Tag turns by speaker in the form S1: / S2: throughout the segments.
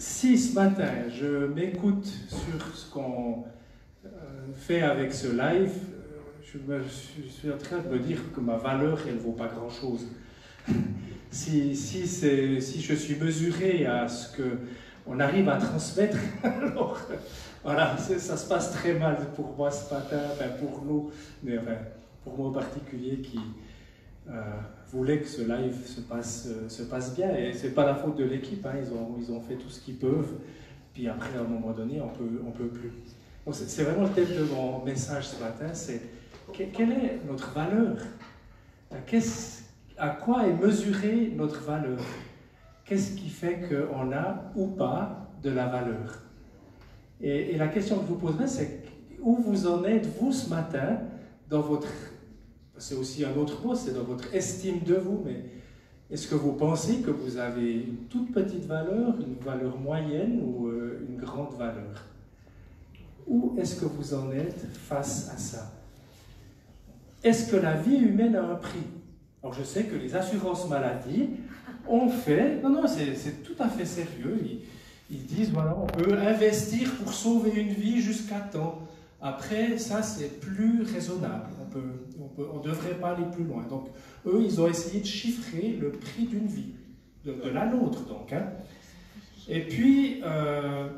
S1: Si ce matin je m'écoute sur ce qu'on fait avec ce live, je suis en train de me dire que ma valeur, elle ne vaut pas grand-chose. Si je suis mesuré à ce qu'on arrive à transmettre, alors voilà, ça se passe très mal pour moi ce matin, enfin pour nous, mais enfin, pour moi en particulier qui voulait que ce live se passe bien. Et ce n'est pas la faute de l'équipe, hein, ils ont fait tout ce qu'ils peuvent, puis après à un moment donné on peut plus. Donc c'est vraiment le thème de mon message ce matin, c'est quelle est notre valeur? À quoi est mesurée notre valeur? Qu'est-ce qui fait qu'on a ou pas de la valeur? Et la question que je vous poserai, c'est où vous en êtes, vous, ce matin, dans votre... C'est aussi un autre mot, c'est dans votre estime de vous, mais est-ce que vous pensez que vous avez une toute petite valeur, une valeur moyenne ou une grande valeur? Où est-ce que vous en êtes face à ça? Est-ce que la vie humaine a un prix? Alors je sais que les assurances maladie ont fait... Non, c'est tout à fait sérieux. Ils disent, voilà, on peut investir pour sauver une vie jusqu'à temps. Après, ça, c'est plus raisonnable. On ne devrait pas aller plus loin. Donc, eux, ils ont essayé de chiffrer le prix d'une vie, de la nôtre, donc. Hein. Et puis,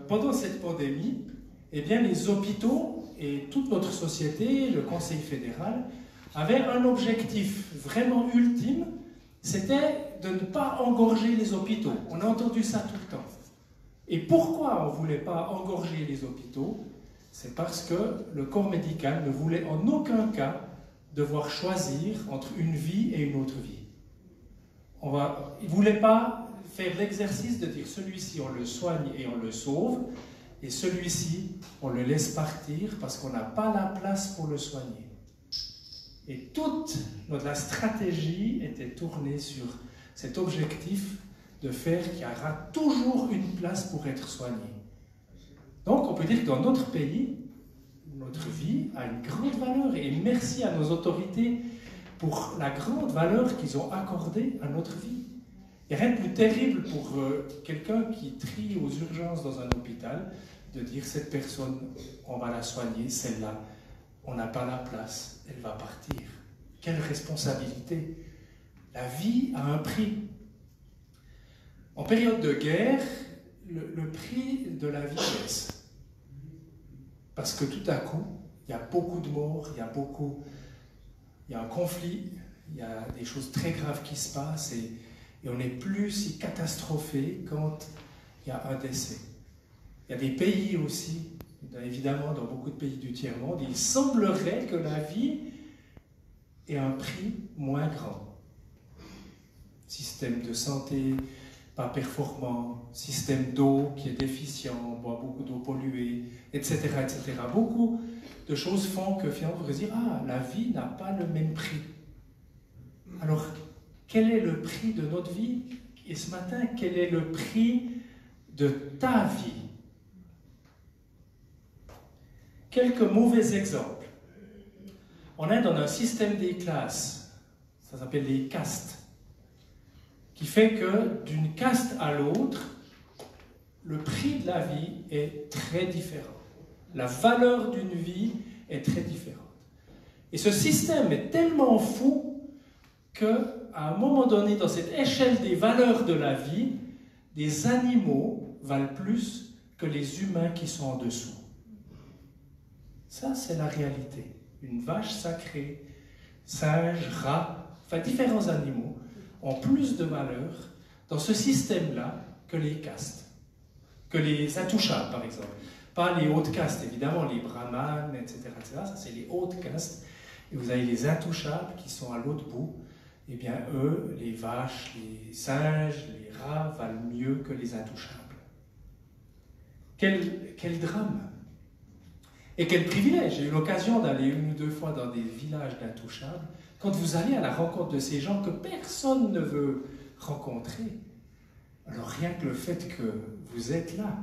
S1: pendant cette pandémie, eh bien, les hôpitaux et toute notre société, le Conseil fédéral, avaient un objectif vraiment ultime, c'était de ne pas engorger les hôpitaux. On a entendu ça tout le temps. Et pourquoi on ne voulait pas engorger les hôpitaux? C'est parce que le corps médical ne voulait en aucun cas devoir choisir entre une vie et une autre vie. Il ne voulait pas faire l'exercice de dire celui-ci on le soigne et on le sauve, et celui-ci on le laisse partir parce qu'on n'a pas la place pour le soigner. Et toute la stratégie était tournée sur cet objectif de faire qu'il y aura toujours une place pour être soigné. Donc on peut dire que dans notre pays, notre vie a une grande valeur, et merci à nos autorités pour la grande valeur qu'ils ont accordée à notre vie. Il n'y a rien de plus terrible pour quelqu'un qui trie aux urgences dans un hôpital de dire cette personne, on va la soigner, celle-là, on n'a pas la place, elle va partir. Quelle responsabilité! La vie a un prix. En période de guerre, le prix de la vie baisse. Parce que tout à coup, il y a beaucoup de morts, il y a un conflit, il y a des choses très graves qui se passent, et on n'est plus si catastrophé quand il y a un décès. Il y a des pays aussi, évidemment dans beaucoup de pays du tiers-monde, il semblerait que la vie ait un prix moins grand. Système de santé pas performant, système d'eau qui est déficient, on boit beaucoup d'eau polluée, etc., etc. Beaucoup de choses font que finalement on peut se dire « Ah, la vie n'a pas le même prix ». Alors, quel est le prix de notre vie? Et ce matin, quel est le prix de ta vie? Quelques mauvais exemples. On est dans un système des classes, ça s'appelle les castes, qui fait que d'une caste à l'autre, le prix de la vie est très différent. La valeur d'une vie est très différente. Et ce système est tellement fou qu'à un moment donné, dans cette échelle des valeurs de la vie, des animaux valent plus que les humains qui sont en dessous. Ça, c'est la réalité. Une vache sacrée, singe, rat, enfin différents animaux ont plus de valeur dans ce système-là que les castes, que les intouchables, par exemple. Pas les hautes castes, évidemment, les brahmanes, etc., etc. Ça, c'est les hautes castes. Et vous avez les intouchables qui sont à l'autre bout. Eh bien, eux, les vaches, les singes, les rats valent mieux que les intouchables. Quel drame! Et quel privilège! J'ai eu l'occasion d'aller une ou deux fois dans des villages d'intouchables. Quand vous allez à la rencontre de ces gens que personne ne veut rencontrer, alors rien que le fait que vous êtes là,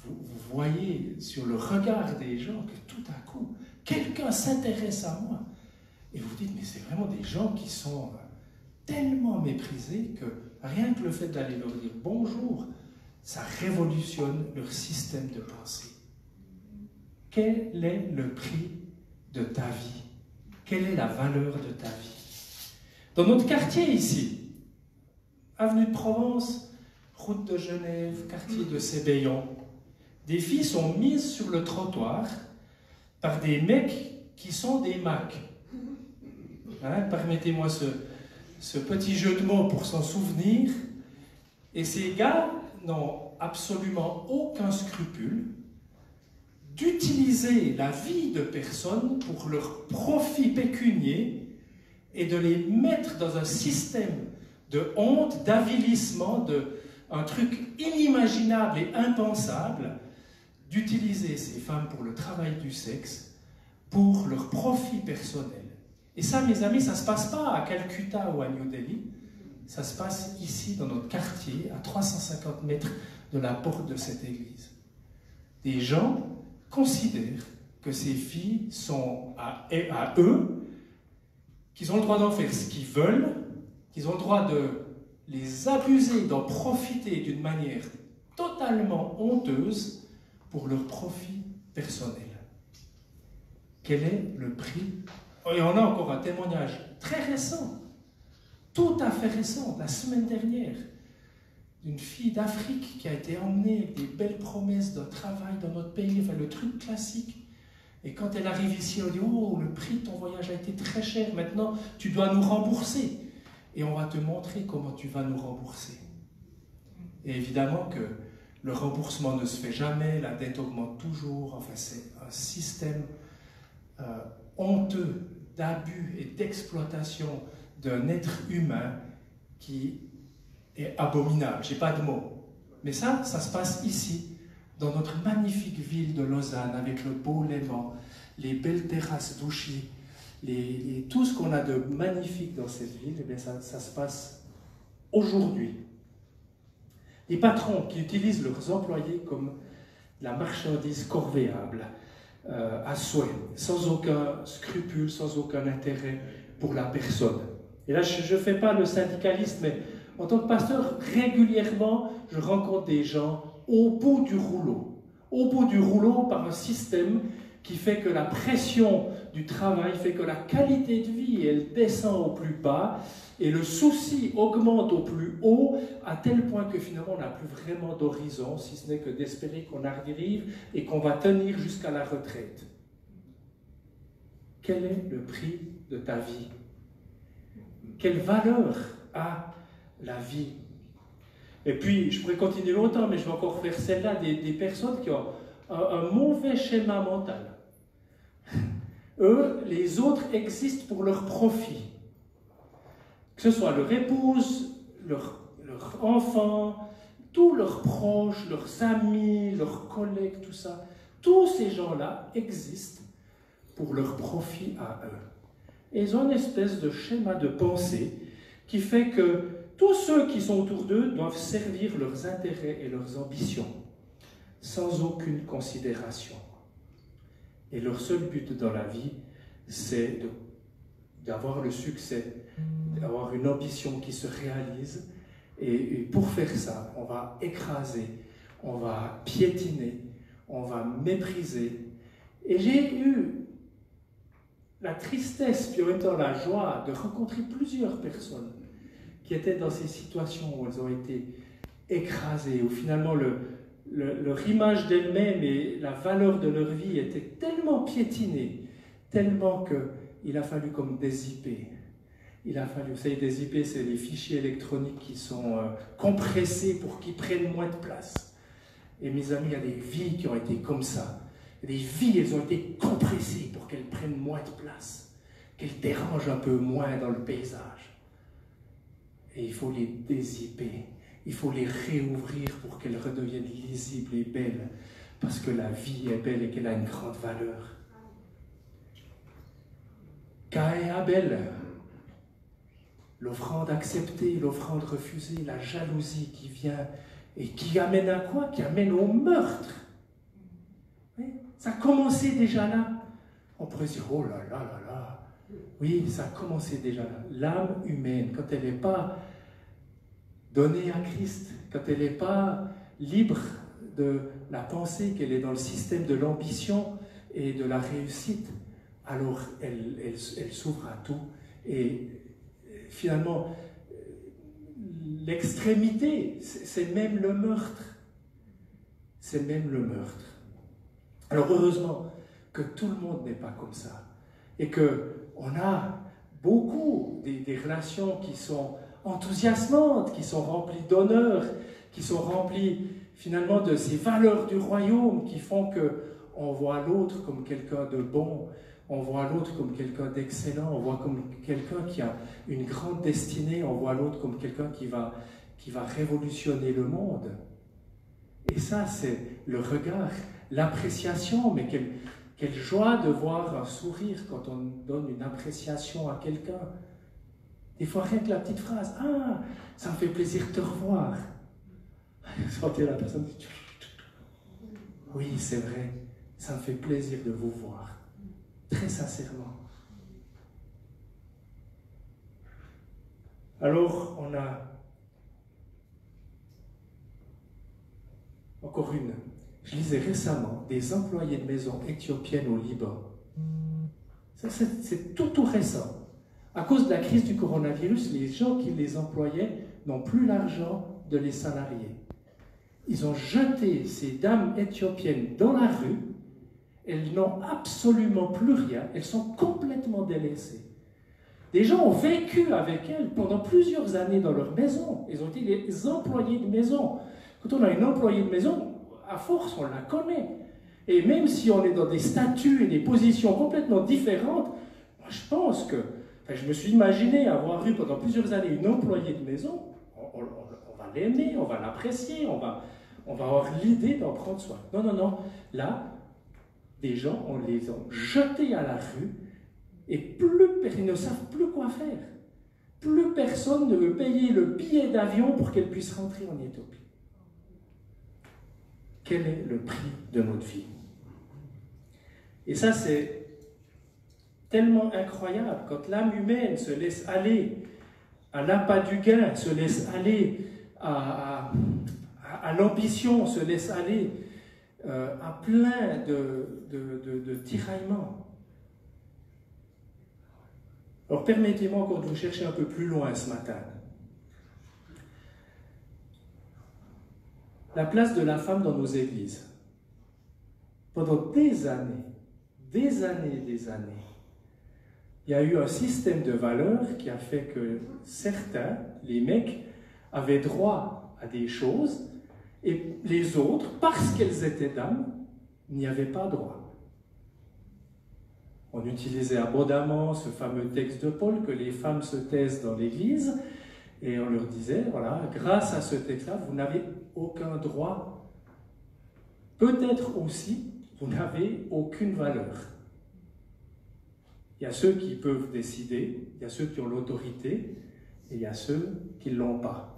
S1: vous voyez sur le regard des gens que tout à coup, quelqu'un s'intéresse à moi. Et vous dites, mais c'est vraiment des gens qui sont tellement méprisés que rien que le fait d'aller leur dire bonjour, ça révolutionne leur système de pensée. Quel est le prix de ta vie? Quelle est la valeur de ta vie? Dans notre quartier ici, avenue de Provence, route de Genève, quartier de Sébéillon, des filles sont mises sur le trottoir par des mecs qui sont des Macs. Hein, permettez-moi ce petit jeu de mots pour s'en souvenir. Et ces gars n'ont absolument aucun scrupule d'utiliser la vie de personnes pour leur profit pécunier et de les mettre dans un système de honte, d'avilissement, un truc inimaginable et impensable, d'utiliser ces femmes pour le travail du sexe, pour leur profit personnel. Et ça, mes amis, ça ne se passe pas à Calcutta ou à New Delhi, ça se passe ici, dans notre quartier, à 350 mètres de la porte de cette église. Des gens considèrent que ces filles sont à eux, qu'ils ont le droit d'en faire ce qu'ils veulent, qu'ils ont le droit de les abuser, d'en profiter d'une manière totalement honteuse pour leur profit personnel. Quel est le prix? Et on a encore un témoignage très récent, tout à fait récent, la semaine dernière, d'une fille d'Afrique qui a été emmenée avec des belles promesses de travail dans notre pays, enfin le truc classique. Et quand elle arrive ici, on dit « Oh, le prix de ton voyage a été très cher, maintenant tu dois nous rembourser. » Et on va te montrer comment tu vas nous rembourser. Et évidemment que le remboursement ne se fait jamais, la dette augmente toujours, enfin c'est un système honteux d'abus et d'exploitation d'un être humain qui est abominable, j'ai pas de mots. Mais ça se passe ici, dans notre magnifique ville de Lausanne, avec le beau Léman, les belles terrasses d'Ouchy, tout ce qu'on a de magnifique dans cette ville, eh bien ça se passe aujourd'hui. Les patrons qui utilisent leurs employés comme la marchandise corvéable, à souhait, sans aucun scrupule, sans aucun intérêt pour la personne. Et là, je ne fais pas le syndicaliste, mais en tant que pasteur, régulièrement, je rencontre des gens au bout du rouleau par un système qui fait que la pression du travail fait que la qualité de vie, elle descend au plus bas et le souci augmente au plus haut à tel point que finalement on n'a plus vraiment d'horizon, si ce n'est que d'espérer qu'on arrive et qu'on va tenir jusqu'à la retraite. Quel est le prix de ta vie? Quelle valeur a la vie? Et puis, je pourrais continuer longtemps, mais je vais encore faire celle-là des personnes qui ont un mauvais schéma mental. Eux, les autres existent pour leur profit. Que ce soit leur épouse, leur enfant, tous leurs proches, leurs amis, leurs collègues, tout ça. Tous ces gens-là existent pour leur profit à eux. Et ils ont une espèce de schéma de pensée qui fait que tous ceux qui sont autour d'eux doivent servir leurs intérêts et leurs ambitions, sans aucune considération. Et leur seul but dans la vie, c'est d'avoir le succès, d'avoir une ambition qui se réalise. Et pour faire ça, on va écraser, on va piétiner, on va mépriser. Et j'ai eu la tristesse, puis en même temps la joie de rencontrer plusieurs personnes qui étaient dans ces situations où elles ont été écrasées, où finalement leur image d'elles-mêmes et la valeur de leur vie étaient tellement piétinées, tellement qu'il a fallu comme des IP. Il a fallu, vous savez, des IP, c'est les fichiers électroniques qui sont compressés pour qu'ils prennent moins de place. Et mes amis, il y a des vies qui ont été comme ça. Les vies, elles ont été compressées pour qu'elles prennent moins de place, qu'elles dérangent un peu moins dans le paysage. Et il faut les dézipper, il faut les réouvrir pour qu'elles redeviennent lisibles et belles, parce que la vie est belle et qu'elle a une grande valeur. Caïn et Abel, l'offrande acceptée, l'offrande refusée, la jalousie qui vient et qui amène à quoi? Qui amène au meurtre. Oui, ça a commencé déjà là. On pourrait dire, oh là là là là. Oui, ça a commencé déjà là. L'âme humaine, quand elle n'est pas donnée à Christ, quand elle n'est pas libre de la pensée, qu'elle est dans le système de l'ambition et de la réussite, alors elle s'ouvre à tout. Et finalement, l'extrémité, c'est même le meurtre. C'est même le meurtre. Alors heureusement que tout le monde n'est pas comme ça. Et qu'on a beaucoup des relations qui sont enthousiasmantes, qui sont remplies d'honneur, qui sont remplies finalement de ces valeurs du royaume qui font qu'on voit l'autre comme quelqu'un de bon, on voit l'autre comme quelqu'un d'excellent, on voit comme quelqu'un qui a une grande destinée, on voit l'autre comme quelqu'un qui va révolutionner le monde. Et ça, c'est le regard, l'appréciation, mais quelle joie de voir un sourire quand on donne une appréciation à quelqu'un. Des fois, rien que la petite phrase, « Ah, ça me fait plaisir de te revoir. » Sentez la personne dit, « Oui, c'est vrai, ça me fait plaisir de vous voir. » Très sincèrement. Alors, on a encore une. Je lisais récemment des employés de maison éthiopiennes au Liban. C'est tout récent. À cause de la crise du coronavirus, les gens qui les employaient n'ont plus l'argent de les salarier. Ils ont jeté ces dames éthiopiennes dans la rue. Elles n'ont absolument plus rien. Elles sont complètement délaissées. Des gens ont vécu avec elles pendant plusieurs années dans leur maison. Ils ont été des employés de maison. Quand on a une employée de maison, à force, on la connaît. Et même si on est dans des statuts et des positions complètement différentes, moi je pense que, je me suis imaginé avoir eu pendant plusieurs années une employée de maison, on va l'aimer, on va l'apprécier, on va avoir l'idée d'en prendre soin. Non, non, non. Là, des gens, on les a jetés à la rue et ils ne savent plus quoi faire. Plus personne ne veut payer le billet d'avion pour qu'elle puisse rentrer en Éthiopie. Quel est le prix de notre vie? Et ça, c'est tellement incroyable. Quand l'âme humaine se laisse aller à l'appât du gain, se laisse aller à l'ambition, se laisse aller à plein de tiraillements. Alors permettez-moi encore de vous chercher un peu plus loin ce matin. La place de la femme dans nos églises. Pendant des années, il y a eu un système de valeurs qui a fait que certains, les mecs, avaient droit à des choses et les autres, parce qu'elles étaient dames, n'y avaient pas droit. On utilisait abondamment ce fameux texte de Paul que les femmes se taisent dans l'église et on leur disait, voilà, grâce à ce texte-là, vous n'avez aucun droit. Peut-être aussi, vous n'avez aucune valeur. Il y a ceux qui peuvent décider, il y a ceux qui ont l'autorité, et il y a ceux qui ne l'ont pas.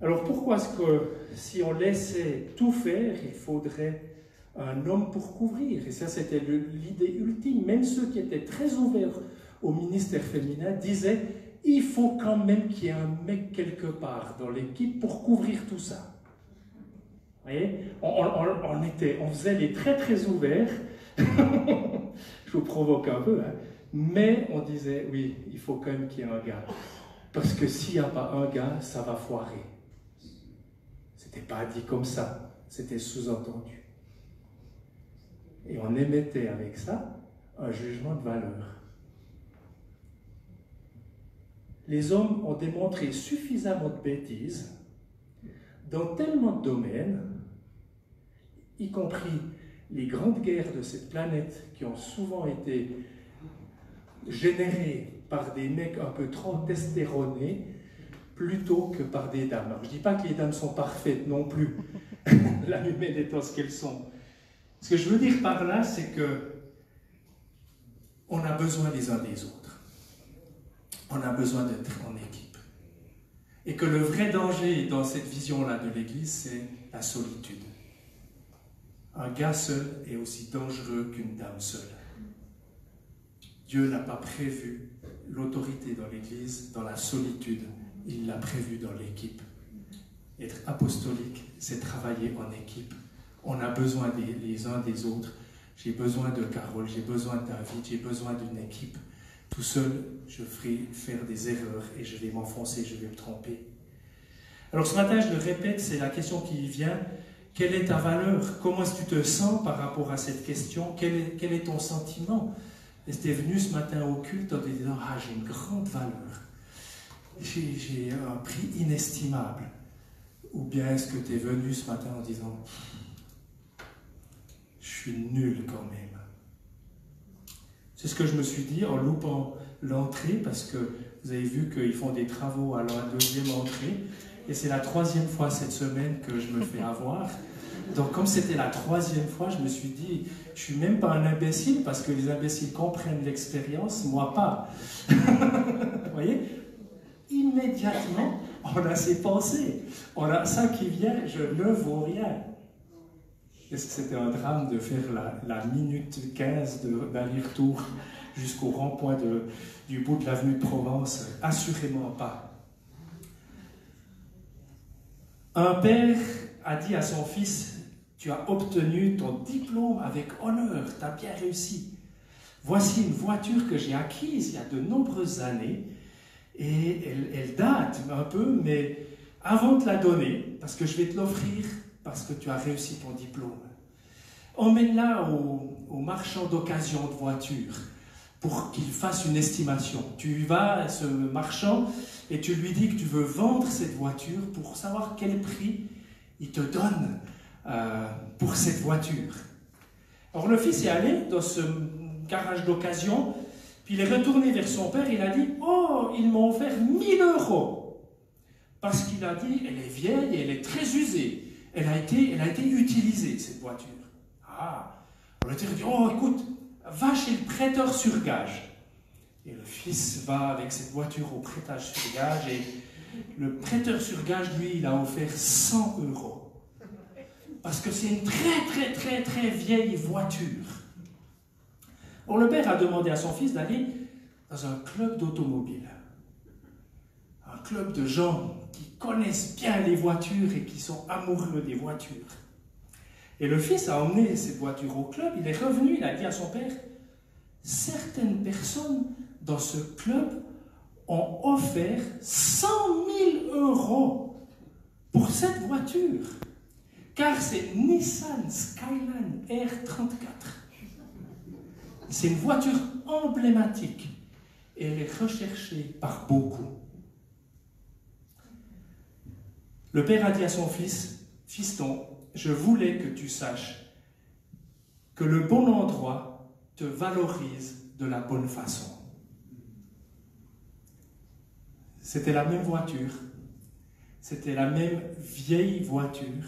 S1: Alors pourquoi est-ce que si on laissait tout faire, il faudrait un homme pour couvrir? Et ça, c'était l'idée ultime. Même ceux qui étaient très ouverts au ministère féminin disaient il faut quand même qu'il y ait un mec quelque part dans l'équipe pour couvrir tout ça. Vous voyez, on faisait les très très ouverts. Je vous provoque un peu, hein. Mais on disait oui, il faut quand même qu'il y ait un gars. Parce que s'il n'y a pas un gars, ça va foirer. C'était pas dit comme ça, c'était sous-entendu. Et on émettait avec ça un jugement de valeur. Les hommes ont démontré suffisamment de bêtises dans tellement de domaines, y compris les grandes guerres de cette planète qui ont souvent été générées par des mecs un peu trop testéronés plutôt que par des dames. Alors, je ne dis pas que les dames sont parfaites non plus, l'âme humaine étant ce qu'elles sont. Ce que je veux dire par là, c'est que on a besoin les uns des autres. On a besoin d'être en équipe. Et que le vrai danger dans cette vision-là de l'Église, c'est la solitude. Un gars seul est aussi dangereux qu'une dame seule. Dieu n'a pas prévu l'autorité dans l'Église, dans la solitude. Il l'a prévu dans l'équipe. Être apostolique, c'est travailler en équipe. On a besoin les uns des autres. J'ai besoin de Carole, j'ai besoin de David, j'ai besoin d'une équipe. Tout seul, je ferai faire des erreurs et je vais m'enfoncer, je vais me tromper. Alors ce matin, je le répète, c'est la question qui vient. Quelle est ta valeur? Comment est-ce que tu te sens par rapport à cette question? Quel est ton sentiment? Est-ce que tu es venu ce matin au culte en te disant « Ah, j'ai une grande valeur. J'ai un prix inestimable. » Ou bien est-ce que tu es venu ce matin en disant « Je suis nul quand même. » C'est ce que je me suis dit en loupant l'entrée, parce que vous avez vu qu'ils font des travaux à la deuxième entrée. Et c'est la troisième fois cette semaine que je me fais avoir. Donc comme c'était la troisième fois, je me suis dit, je ne suis même pas un imbécile, parce que les imbéciles comprennent l'expérience, moi pas. Vous voyez? Immédiatement, on a ces pensées. On a ça qui vient, je ne vaux rien. Est-ce que c'était un drame de faire la minute 15 d'aller-retour jusqu'au rond-point du bout de l'avenue de Provence? Assurément pas. Un père a dit à son fils, tu as obtenu ton diplôme avec honneur, tu as bien réussi. Voici une voiture que j'ai acquise il y a de nombreuses années, et elle date un peu, mais avant de te la donner, parce que je vais te l'offrir, parce que tu as réussi ton diplôme, emmène-la au marchand d'occasion de voitures, pour qu'il fasse une estimation. Tu vas à ce marchand et tu lui dis que tu veux vendre cette voiture pour savoir quel prix il te donne pour cette voiture. Alors le fils est allé dans ce garage d'occasion, puis il est retourné vers son père, il a dit « Oh, ils m'ont offert 1000 €. » Parce qu'il a dit « Elle est vieille et elle est très usée. Elle a été utilisée, cette voiture. » Ah, alors le père dit « Oh, écoute, va chez le prêteur sur gage. » Et le fils va avec cette voiture au prêtage sur gage, et le prêteur sur gage, lui, il a offert 100 €. Parce que c'est une très vieille voiture. Alors le père a demandé à son fils d'aller dans un club d'automobile. Un club de gens qui connaissent bien les voitures et qui sont amoureux des voitures. Et le fils a emmené cette voiture au club, il est revenu, il a dit à son père, certaines personnes dans ce club ont offert 100 000 € pour cette voiture, car c'est Nissan Skyline R34. C'est une voiture emblématique et elle est recherchée par beaucoup. Le père a dit à son fils, « Fiston, je voulais que tu saches que le bon endroit te valorise de la bonne façon. » C'était la même voiture, c'était la même vieille voiture.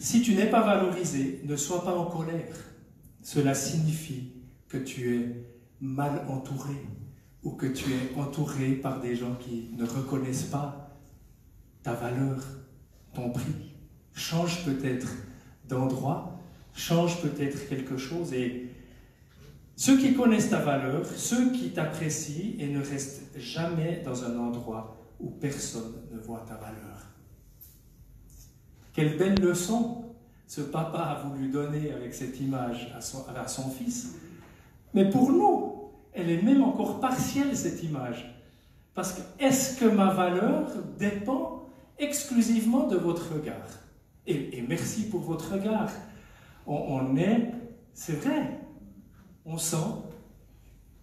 S1: Si tu n'es pas valorisé, ne sois pas en colère. Cela signifie que tu es mal entouré ou que tu es entouré par des gens qui ne reconnaissent pas ta valeur, ton prix. Change peut-être d'endroit, change peut-être quelque chose, et ceux qui connaissent ta valeur, ceux qui t'apprécient et ne restent jamais dans un endroit où personne ne voit ta valeur. Quelle belle leçon ce papa a voulu donner avec cette image à son fils. Mais pour nous, elle est même encore partielle, cette image. Parce que est-ce que ma valeur dépend exclusivement de votre regard? Et merci pour votre regard. On est, c'est vrai, on sent,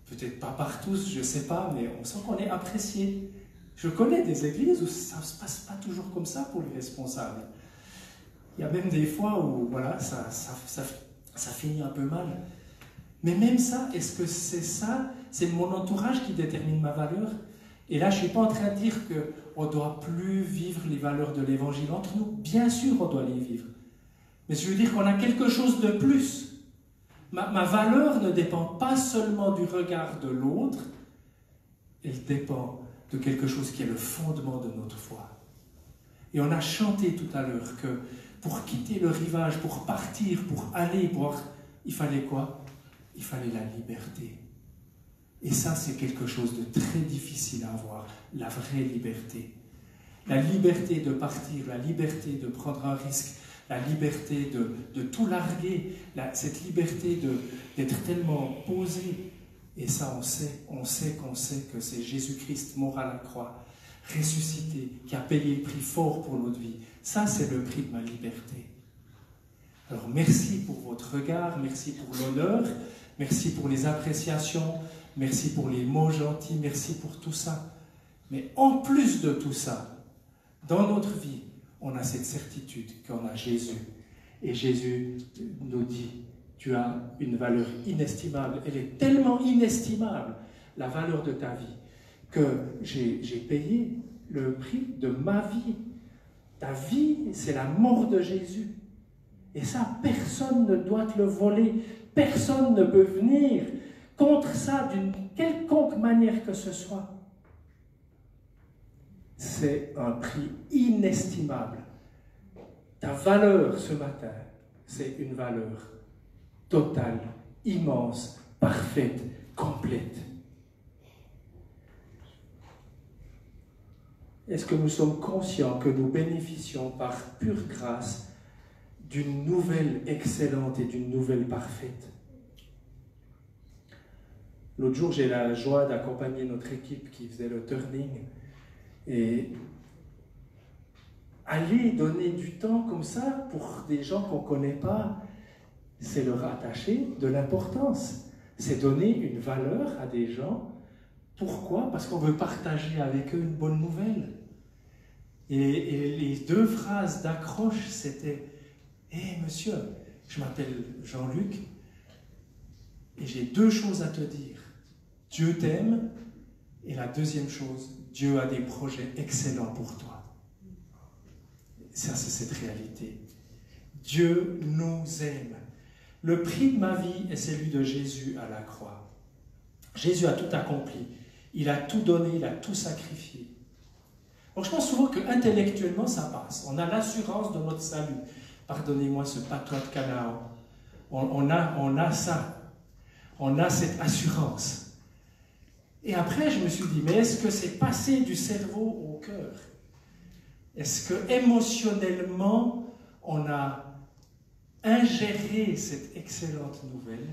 S1: peut-être pas partout, je ne sais pas, mais on sent qu'on est apprécié. Je connais des églises où ça ne se passe pas toujours comme ça pour les responsables. Il y a même des fois où voilà, ça finit un peu mal. Mais même ça, est-ce que c'est ça? C'est mon entourage qui détermine ma valeur? Et là, je ne suis pas en train de dire qu'on ne doit plus vivre les valeurs de l'évangile entre nous. Bien sûr, on doit les vivre. Mais je veux dire qu'on a quelque chose de plus. Ma valeur ne dépend pas seulement du regard de l'autre, elle dépend de quelque chose qui est le fondement de notre foi. Et on a chanté tout à l'heure que pour quitter le rivage, pour partir, pour aller, il fallait quoi? Il fallait la liberté. Et ça, c'est quelque chose de très difficile à avoir, la vraie liberté. La liberté de partir, la liberté de prendre un risque, la liberté de tout larguer, cette liberté d'être tellement posé. Et ça, on sait que c'est Jésus-Christ mort à la croix, ressuscité, qui a payé le prix fort pour notre vie. Ça, c'est le prix de ma liberté. Alors, merci pour votre regard, merci pour l'honneur, merci pour les appréciations, merci pour les mots gentils, merci pour tout ça. Mais en plus de tout ça, dans notre vie, on a cette certitude qu'on a Jésus. Et Jésus nous dit, tu as une valeur inestimable. Elle est tellement inestimable, la valeur de ta vie, que j'ai payé le prix de ma vie. Ta vie, c'est la mort de Jésus. Et ça, personne ne doit te le voler. Personne ne peut venir contre ça d'une quelconque manière que ce soit. C'est un prix inestimable. Ta valeur ce matin, c'est une valeur totale, immense, parfaite, complète. Est-ce que nous sommes conscients que nous bénéficions par pure grâce d'une nouvelle excellente et d'une nouvelle parfaite? L'autre jour, j'ai la joie d'accompagner notre équipe qui faisait le turning. Et aller donner du temps comme ça pour des gens qu'on ne connaît pas, c'est leur attacher de l'importance. C'est donner une valeur à des gens. Pourquoi? Parce qu'on veut partager avec eux une bonne nouvelle. Et les deux phrases d'accroche, c'était « Hé monsieur, je m'appelle Jean-Luc et j'ai deux choses à te dire. Dieu t'aime et la deuxième chose, Dieu a des projets excellents pour toi. » Ça, c'est cette réalité. Dieu nous aime. Le prix de ma vie est celui de Jésus à la croix. Jésus a tout accompli. Il a tout donné, il a tout sacrifié. Donc je pense souvent qu'intellectuellement, ça passe. On a l'assurance de notre salut. Pardonnez-moi ce patois de Canaan. On a ça. On a cette assurance. Et après, je me suis dit, mais est-ce que c'est passé du cerveau au cœur? Est-ce que émotionnellement, on a ingéré cette excellente nouvelle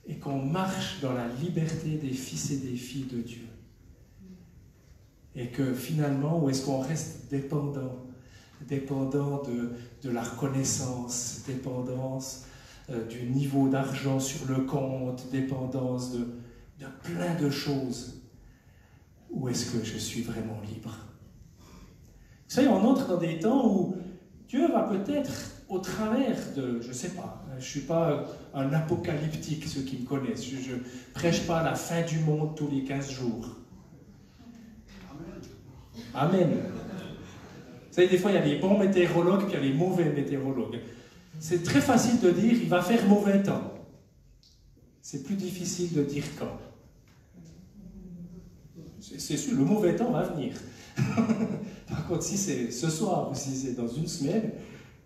S1: et qu'on marche dans la liberté des fils et des filles de Dieu? Et que finalement, où est-ce qu'on reste dépendant de la reconnaissance, dépendance du niveau d'argent sur le compte, dépendance de plein de choses? Où est-ce que je suis vraiment libre? Vous savez, on entre dans des temps où Dieu va peut-être, au travers de, je ne sais pas, je ne suis pas un apocalyptique, ceux qui me connaissent, je ne prêche pas la fin du monde tous les 15 jours. Amen. Vous savez, des fois, il y a les bons météorologues, puis il y a les mauvais météorologues. C'est très facile de dire, il va faire mauvais temps. C'est plus difficile de dire quand. C'est sûr, le mauvais temps va venir. Par contre, si c'est ce soir ou si c'est dans une semaine,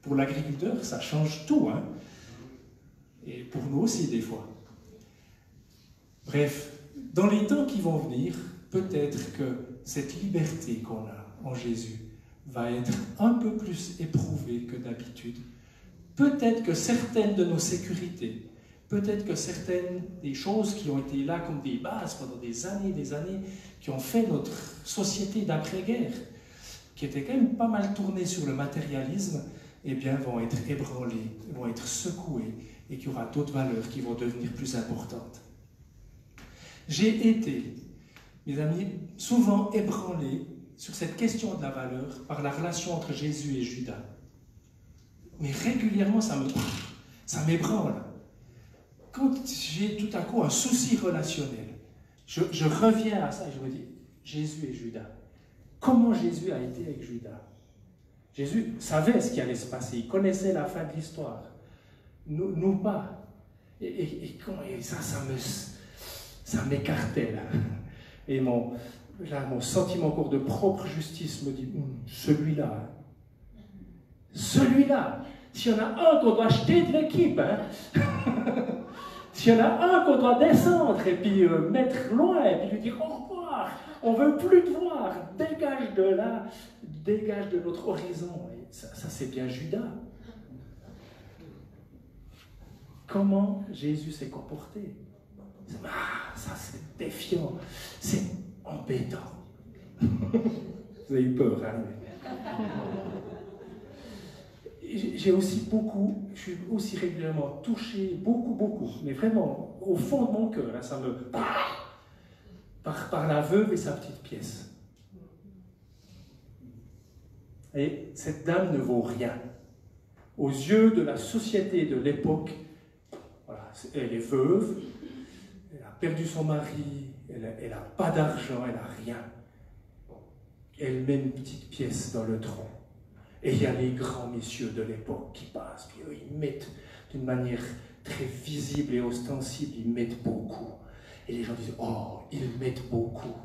S1: pour l'agriculteur, ça change tout. Hein? Et pour nous aussi, des fois. Bref, dans les temps qui vont venir, peut-être que cette liberté qu'on a en Jésus va être un peu plus éprouvée que d'habitude. Peut-être que certaines de nos sécurités, peut-être que certaines des choses qui ont été là comme des bases pendant des années, qui ont fait notre société d'après-guerre, qui était quand même pas mal tournée sur le matérialisme, eh bien, vont être ébranlées, vont être secouées, et qu'il y aura d'autres valeurs qui vont devenir plus importantes. J'ai été, mes amis, souvent ébranlé sur cette question de la valeur par la relation entre Jésus et Judas. Mais régulièrement, ça m'ébranle. Quand j'ai tout à coup un souci relationnel, je reviens à ça et je me dis, Jésus et Judas. Comment Jésus a été avec Judas? Jésus savait ce qui allait se passer, il connaissait la fin de l'histoire. Nous pas. Et ça m'écartait là. Et mon sentiment encore de propre justice me dit, celui-là, s'il y en a un qu'on doit acheter de l'équipe, hein? S'il y en a un qu'on doit descendre et puis mettre loin et puis lui dire au revoir, on ne veut plus te voir, dégage de là, dégage de notre horizon. Et ça c'est bien Judas. Comment Jésus s'est comporté? Ça c'est défiant, c'est embêtant. Vous avez eu peur, hein? J'ai aussi beaucoup, je suis aussi régulièrement touché, beaucoup, mais vraiment, au fond de mon cœur, hein, ça me... Par la veuve et sa petite pièce. Et cette dame ne vaut rien. Aux yeux de la société de l'époque, voilà, elle est veuve, elle a perdu son mari, elle n'a pas d'argent, elle n'a rien. Elle met une petite pièce dans le tronc. Et il y a les grands messieurs de l'époque qui passent, puis eux, ils mettent d'une manière très visible et ostensible, ils mettent beaucoup. Et les gens disent, oh, ils mettent beaucoup.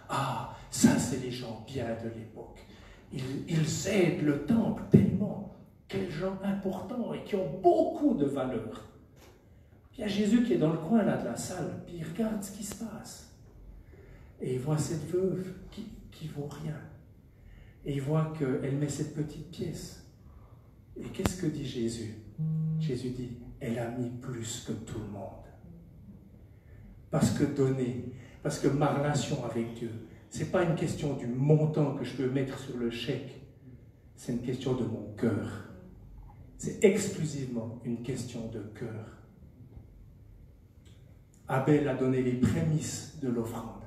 S1: Ah, ça c'est les gens bien de l'époque. Ils aident le temple tellement. Quels gens importants et qui ont beaucoup de valeur. Il y a Jésus qui est dans le coin là de la salle, puis il regarde ce qui se passe. Et il voit cette veuve qui vaut rien. Et il voit qu'elle met cette petite pièce. Et qu'est-ce que dit Jésus? Jésus dit, elle a mis plus que tout le monde. Parce que donner, parce que ma relation avec Dieu, ce n'est pas une question du montant que je peux mettre sur le chèque, c'est une question de mon cœur. C'est exclusivement une question de cœur. Abel a donné les prémices de l'offrande.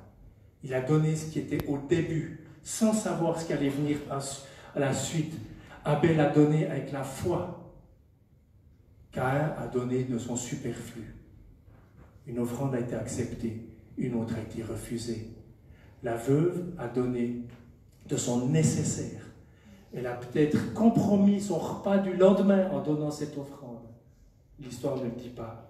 S1: Il a donné ce qui était au début, sans savoir ce qui allait venir à la suite. Abel a donné avec la foi. Caïn a donné de son superflu. Une offrande a été acceptée, une autre a été refusée. La veuve a donné de son nécessaire. Elle a peut-être compromis son repas du lendemain en donnant cette offrande. L'histoire ne le dit pas.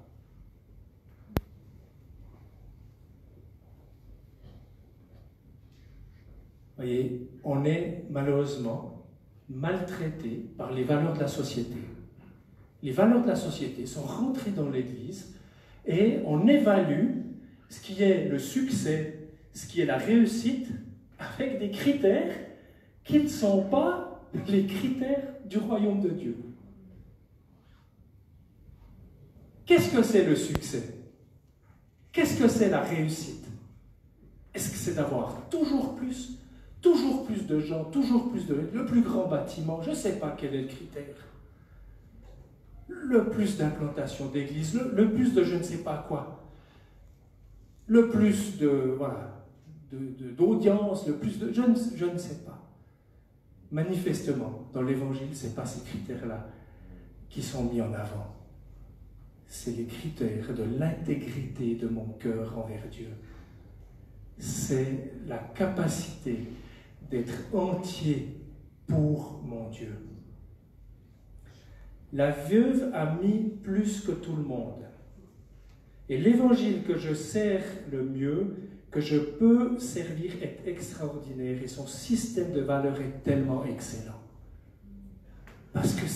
S1: Vous voyez, on est malheureusement maltraité par les valeurs de la société. Les valeurs de la société sont rentrées dans l'Église et on évalue ce qui est le succès, ce qui est la réussite, avec des critères qui ne sont pas les critères du royaume de Dieu. Qu'est-ce que c'est le succès? Qu'est-ce que c'est la réussite? Est-ce que c'est d'avoir toujours plus de gens, toujours plus le plus grand bâtiment? Je ne sais pas quel est le critère. Le plus d'implantation d'église, le plus de je ne sais pas quoi. Le plus d'audience, le plus de... Je ne sais pas. Manifestement, dans l'Évangile, ce n'est pas ces critères-là qui sont mis en avant. C'est les critères de l'intégrité de mon cœur envers Dieu. C'est la capacité d'être entier pour mon Dieu. La veuve a mis plus que tout le monde. Et l'évangile que je sers le mieux, que je peux servir, est extraordinaire et son système de valeurs est tellement excellent. Parce que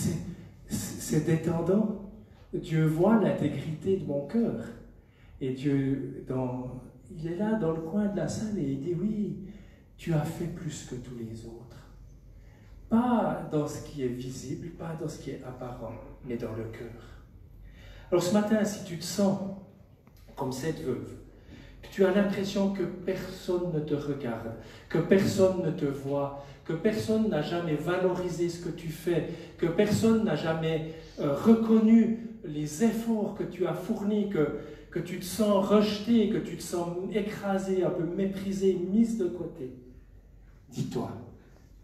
S1: c'est détendant. Dieu voit l'intégrité de mon cœur. Et Dieu, il est là dans le coin de la salle et il dit, oui, tu as fait plus que tous les autres. Pas dans ce qui est visible, pas dans ce qui est apparent, mais dans le cœur. Alors ce matin, si tu te sens comme cette veuve, que tu as l'impression que personne ne te regarde, que personne ne te voit, que personne n'a jamais valorisé ce que tu fais, que personne n'a jamais reconnu les efforts que tu as fournis, que tu te sens rejeté, que tu te sens écrasé, un peu méprisé, mise de côté, dis-toi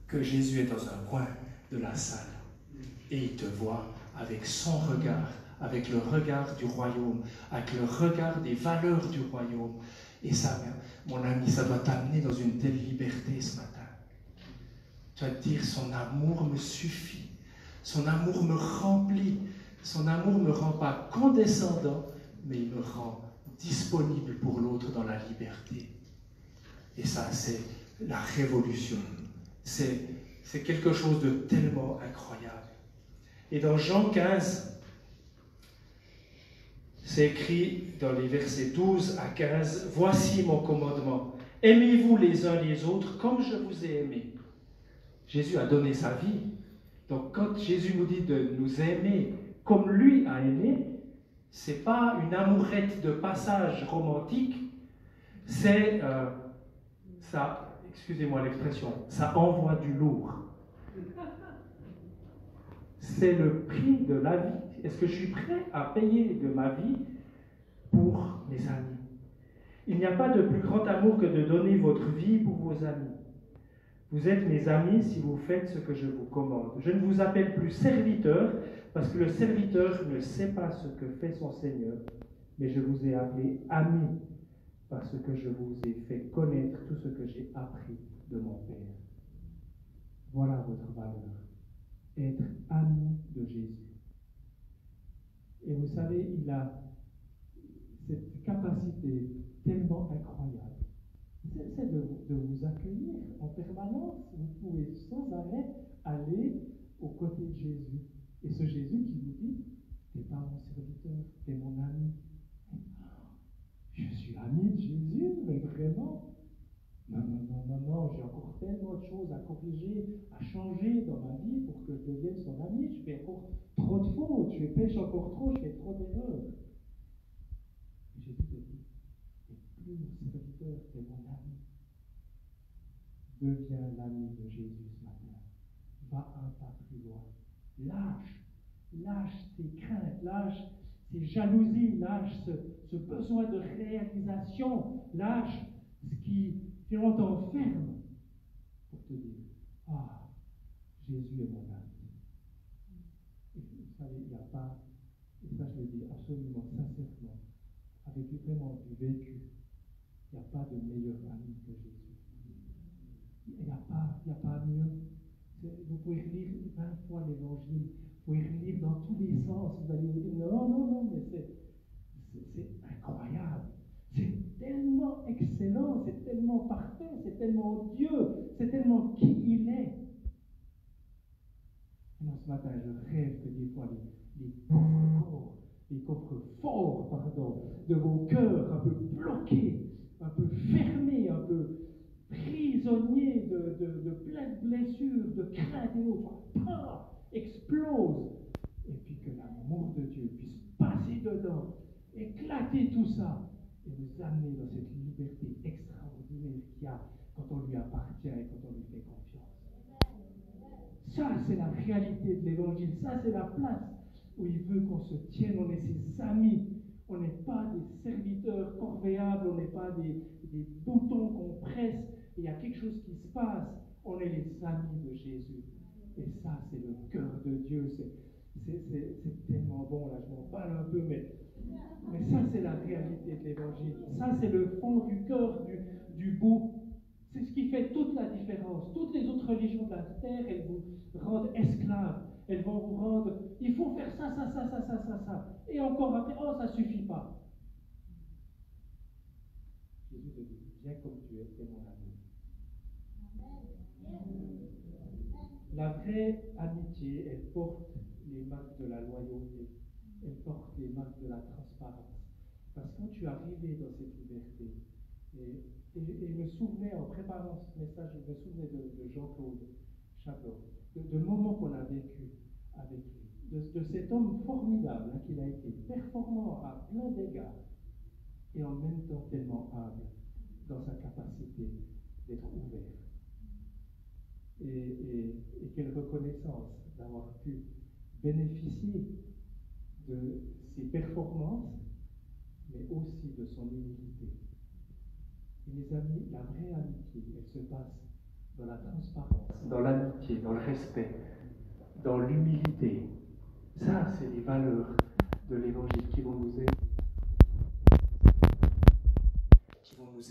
S1: que Jésus est dans un coin de la salle et il te voit avec son regard, avec le regard du royaume, avec le regard des valeurs du royaume. Et ça, mon ami, ça doit t'amener dans une telle liberté ce matin. Tu vas te dire, son amour me suffit, son amour me remplit, son amour ne me rend pas condescendant, mais il me rend disponible pour l'autre dans la liberté. Et ça, c'est la révolution. C'est quelque chose de tellement incroyable. Et dans Jean 15, C'est écrit dans les versets 12 à 15, « Voici mon commandement. Aimez-vous les uns les autres comme je vous ai aimés. » Jésus a donné sa vie. Donc quand Jésus nous dit de nous aimer comme lui a aimé, ce n'est pas une amourette de passage romantique, c'est, ça, excusez-moi l'expression, ça envoie du lourd. C'est le prix de la vie. Est-ce que je suis prêt à payer de ma vie pour mes amis? Il n'y a pas de plus grand amour que de donner votre vie pour vos amis. Vous êtes mes amis si vous faites ce que je vous commande. Je ne vous appelle plus serviteur, parce que le serviteur ne sait pas ce que fait son Seigneur, mais je vous ai appelé amis, parce que je vous ai fait connaître tout ce que j'ai appris de mon Père. Voilà votre valeur. Être ami de Jésus. Et vous savez, il a cette capacité tellement incroyable. C'est de vous accueillir en permanence. Vous pouvez sans arrêt aller aux côtés de Jésus. Et ce Jésus qui vous dit, t'es pas mon serviteur, t'es mon ami. Je suis ami de Jésus, mais vraiment? Non, j'ai encore tellement de choses à corriger, à changer dans ma vie pour que je devienne son ami. Je fais encore trop de fautes, je pêche encore trop, je fais trop d'erreurs. Et Jésus te dit, t'es plus mon serviteur, t'es mon ami. Deviens l'ami de Jésus ce matin. Va un pas plus loin. Lâche tes craintes, lâche tes jalousies, lâche ce besoin de réalisation, lâche ce qui t'enferme pour te dire, ah, Jésus est mon ami. Et vous savez, il n'y a pas, et ça je le dis absolument sincèrement, avec vraiment du vécu, il n'y a pas de meilleur ami que Jésus. Il n'y a pas mieux. Vous pouvez relire 20 fois l'Évangile, vous pouvez relire dans tous les sens, vous allez vous dire non, mais c'est incroyable. C'est tellement excellent, c'est tellement parfait, c'est tellement Dieu, c'est tellement qui il est. Et non, ce matin, je rêve que des fois les coffres forts, de vos cœurs un peu bloqués, un peu fermés, un peu prisonniers de plein de blessures, de craintes et autres, explose. Et puis que l'amour de Dieu puisse passer dedans, éclater tout ça, et nous amener dans cette liberté extraordinaire qu'il y a quand on lui appartient et quand on lui fait confiance. Ça, c'est la réalité de l'Évangile. Ça, c'est la place où il veut qu'on se tienne. On est ses amis. On n'est pas des serviteurs corvéables. On n'est pas des boutons qu'on presse et il y a quelque chose qui se passe. On est les amis de Jésus. Et ça, c'est le cœur de Dieu. C'est tellement bon. Là, je m'en parle un peu, mais ça, c'est la réalité de l'Évangile. Ça, c'est le fond du cœur, du bout. C'est ce qui fait toute la différence. Toutes les autres religions de la terre, elles vous rendent esclaves. Elles vont vous rendre, il faut faire ça. Et encore après, oh, ça ne suffit pas. Jésus te dit, viens comme tu es, t'es mon ami. La vraie amitié, elle porte les marques de la loyauté. Elle porte les marques de la transparence. Parce que quand tu es arrivé dans cette liberté, et je me souvenais, en préparant ce message, je me souvenais de Jean-Claude Chablot, de moments qu'on a vécu avec lui, de cet homme formidable qu'il a été, performant à plein d'égards, et en même temps tellement humble dans sa capacité d'être ouvert. Et quelle reconnaissance d'avoir pu bénéficier de ses performances, mais aussi de son humilité. Et mes amis, la vraie amitié, elle se passe dans la transparence, dans l'amitié, dans le respect, dans l'humilité. Ça, c'est les valeurs de l'Évangile qui vont nous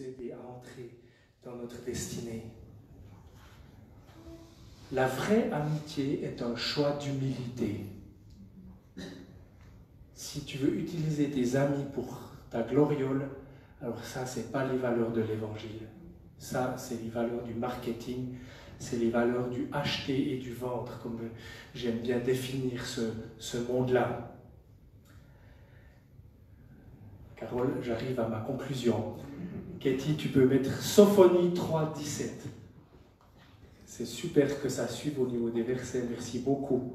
S1: aider à entrer dans notre destinée. La vraie amitié est un choix d'humilité. Si tu veux utiliser tes amis pour ta gloriole, alors ça, ce n'est pas les valeurs de l'Évangile. Ça, c'est les valeurs du marketing, c'est les valeurs du acheter et du vendre, comme j'aime bien définir ce monde-là. Carole, j'arrive à ma conclusion. Katie, tu peux mettre Sophonie 3, 17. C'est super que ça suive au niveau des versets, merci beaucoup.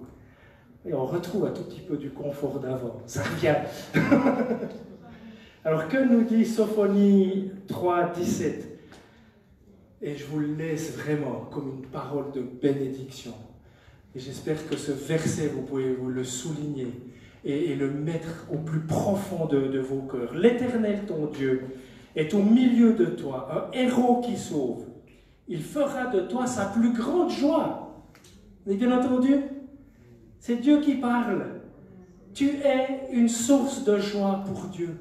S1: Et on retrouve un tout petit peu du confort d'avant, ça revient. Alors que nous dit Sophonie 3, 17? Et je vous le laisse vraiment comme une parole de bénédiction. Et j'espère que ce verset, vous pouvez vous le souligner et le mettre au plus profond de vos cœurs. L'Éternel, ton Dieu, est au milieu de toi, un héros qui sauve. Il fera de toi sa plus grande joie. Vous avez bien entendu? C'est Dieu qui parle. Tu es une source de joie pour Dieu.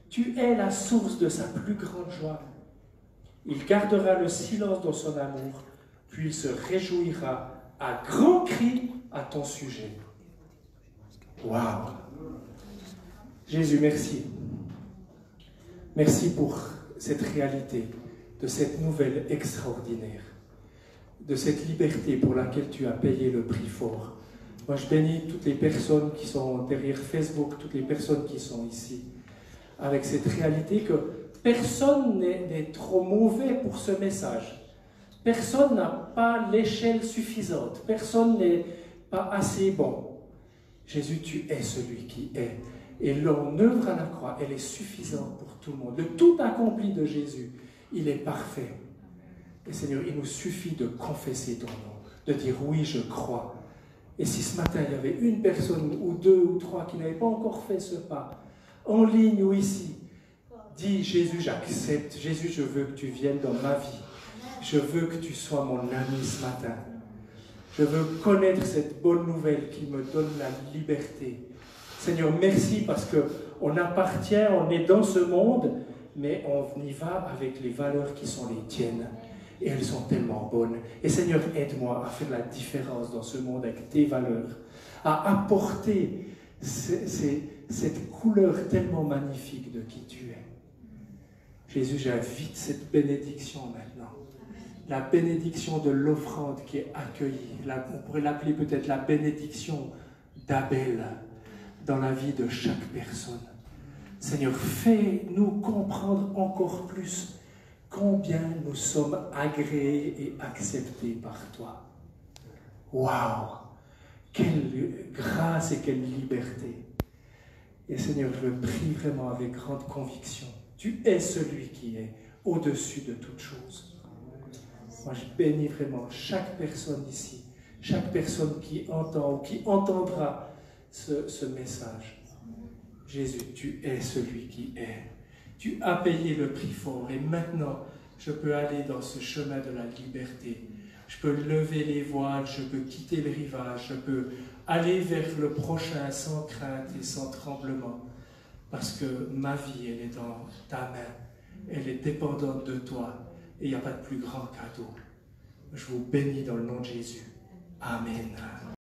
S1: Tu es la source de sa plus grande joie. Il gardera le silence dans son amour, puis il se réjouira à grands cris à ton sujet. Waouh! Jésus, merci. Merci pour cette réalité, de cette nouvelle extraordinaire, de cette liberté pour laquelle tu as payé le prix fort. Moi, je bénis toutes les personnes qui sont derrière Facebook, toutes les personnes qui sont ici, avec cette réalité que personne n'est trop mauvais pour ce message. Personne n'a pas l'échelle suffisante. Personne n'est pas assez bon. Jésus, tu es celui qui est. Et l'on œuvre à la croix, elle est suffisante pour tout le monde. Le tout accompli de Jésus, il est parfait. Et Seigneur, il nous suffit de confesser ton nom, de dire oui, je crois. Et si ce matin, il y avait une personne ou deux ou trois qui n'avaient pas encore fait ce pas, en ligne ou ici, dis Jésus, j'accepte. Jésus, je veux que tu viennes dans ma vie. Je veux que tu sois mon ami ce matin. Je veux connaître cette bonne nouvelle qui me donne la liberté. Seigneur, merci parce qu'on appartient, on est dans ce monde, mais on y va avec les valeurs qui sont les tiennes. Et elles sont tellement bonnes. Et Seigneur, aide-moi à faire la différence dans ce monde avec tes valeurs, à apporter cette couleur tellement magnifique de qui tu es. Jésus, j'invite cette bénédiction maintenant. La bénédiction de l'offrande qui est accueillie. On pourrait l'appeler peut-être la bénédiction d'Abel dans la vie de chaque personne. Seigneur, fais-nous comprendre encore plus combien nous sommes agréés et acceptés par toi. Waouh! Quelle grâce et quelle liberté! Et Seigneur, je le prie vraiment avec grande conviction. Tu es celui qui est au-dessus de toutes choses. Moi, je bénis vraiment chaque personne ici, chaque personne qui entend ou qui entendra ce message. Jésus, tu es celui qui est. Tu as payé le prix fort et maintenant, je peux aller dans ce chemin de la liberté. Je peux lever les voiles, je peux quitter le rivage, je peux aller vers le prochain sans crainte et sans tremblement. Parce que ma vie, elle est dans ta main. Elle est dépendante de toi. Et il n'y a pas de plus grand cadeau. Je vous bénis dans le nom de Jésus. Amen.